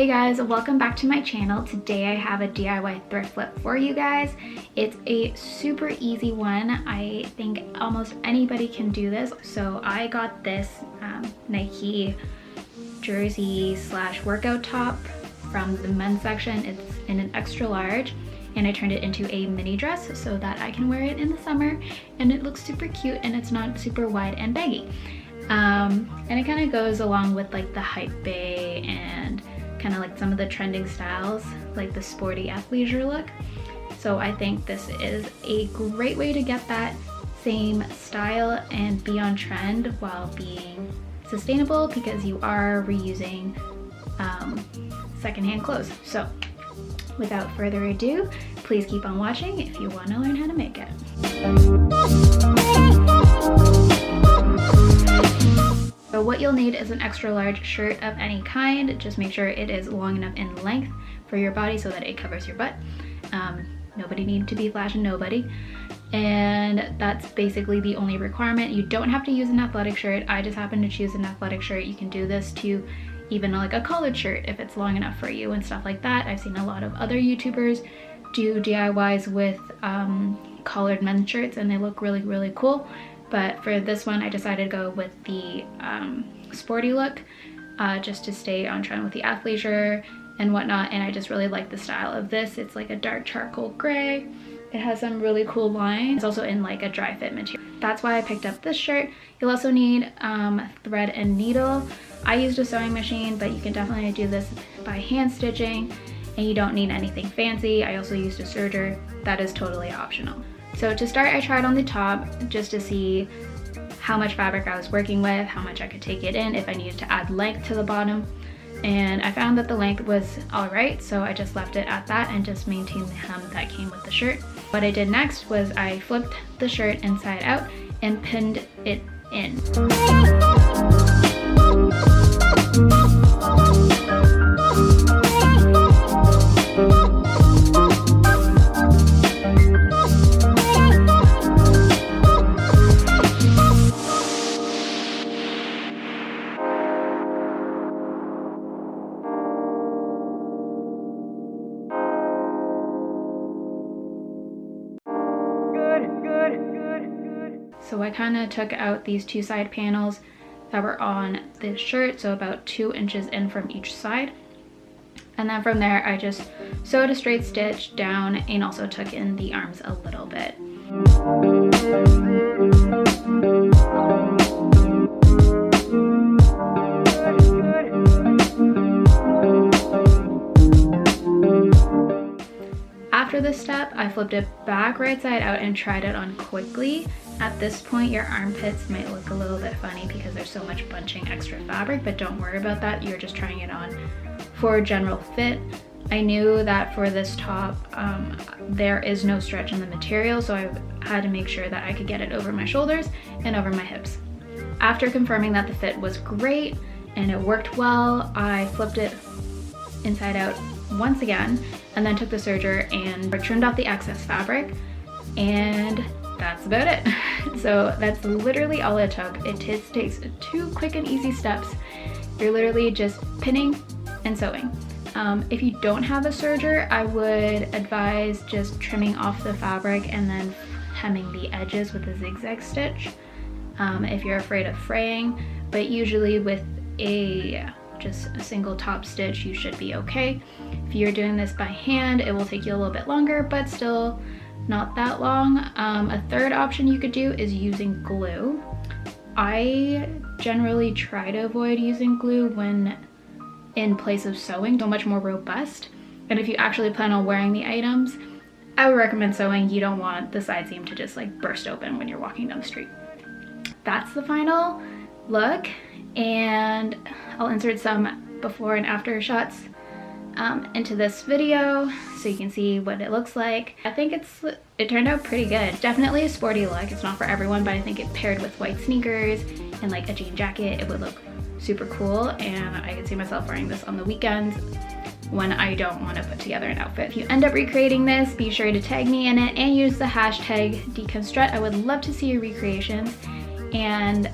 Hey guys, welcome back to my channel. Today I have a DIY thrift flip for you guys. It's a super easy one. I think almost anybody can do this. So I got this Nike jersey slash workout top from the men's section. It's in an extra large and I turned it into a mini dress so that I can wear it in the summer and it looks super cute and it's not super wide and baggy. And it kind of goes along with like the hypebae and kind of like some of the trending styles, like the sporty athleisure look. So I think this is a great way to get that same style and be on trend while being sustainable because you are reusing secondhand clothes. So without further ado, please keep on watching if you want to learn how to make it. So what you'll need is an extra large shirt of any kind. Just make sure it is long enough in length for your body so that it covers your butt. Nobody needs to be flashing nobody. And that's basically the only requirement. You don't have to use an athletic shirt. I just happen to choose an athletic shirt. You can do this to even like a collared shirt if it's long enough for you and stuff like that. I've seen a lot of other YouTubers do DIYs with collared men's shirts and they look really, really cool. But for this one, I decided to go with the sporty look just to stay on trend with the athleisure and whatnot. And I just really like the style of this. It's like a dark charcoal gray. It has some really cool lines. It's also in like a dry fit material. That's why I picked up this shirt. You'll also need thread and needle. I used a sewing machine, but you can definitely do this by hand stitching and you don't need anything fancy. I also used a serger. That is totally optional. So to start, I tried on the top just to see how much fabric I was working with, how much I could take it in, if I needed to add length to the bottom. And I found that the length was all right, so I just left it at that and just maintained the hem that came with the shirt. What I did next was I flipped the shirt inside out and pinned it in. So I kind of took out these two side panels that were on this shirt, so about 2 inches in from each side. And then from there, I just sewed a straight stitch down and also took in the arms a little bit. After this step, I flipped it back right side out and tried it on quickly. At this point, your armpits might look a little bit funny because there's so much bunching extra fabric, but don't worry about that. You're just trying it on for a general fit. I knew that for this top, there is no stretch in the material, so I had to make sure that I could get it over my shoulders and over my hips. After confirming that the fit was great and it worked well, I flipped it inside out once again and then took the serger and trimmed off the excess fabric, and that's about it. So that's literally all it took. It just takes 2 quick and easy steps. You're literally just pinning and sewing. If you don't have a serger, I would advise just trimming off the fabric and then hemming the edges with a zigzag stitch if you're afraid of fraying, but usually with just a single top stitch you should be okay. If you're doing this by hand, it will take you a little bit longer, but still not that long. A third option you could do is using glue. I generally try to avoid using glue when in place of sewing, so much more robust. And if you actually plan on wearing the items, I would recommend sewing. You don't want the side seam to just like burst open when you're walking down the street. That's the final look, and I'll insert some before and after shots into this video so you can see what it looks like. I think it turned out pretty good. Definitely a sporty look. It's not for everyone, but I think it paired with white sneakers and like a jean jacket, it would look super cool, and I could see myself wearing this on the weekends when I don't want to put together an outfit. If you end up recreating this, be sure to tag me in it and use the hashtag Deconstrut. I would love to see your recreations. And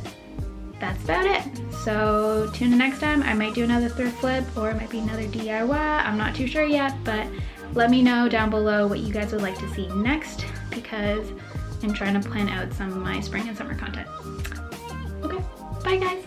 that's about it. So tune in next time. I might do another thrift flip or it might be another DIY. I'm not too sure yet, but let me know down below what you guys would like to see next because I'm trying to plan out some of my spring and summer content. Okay, bye guys.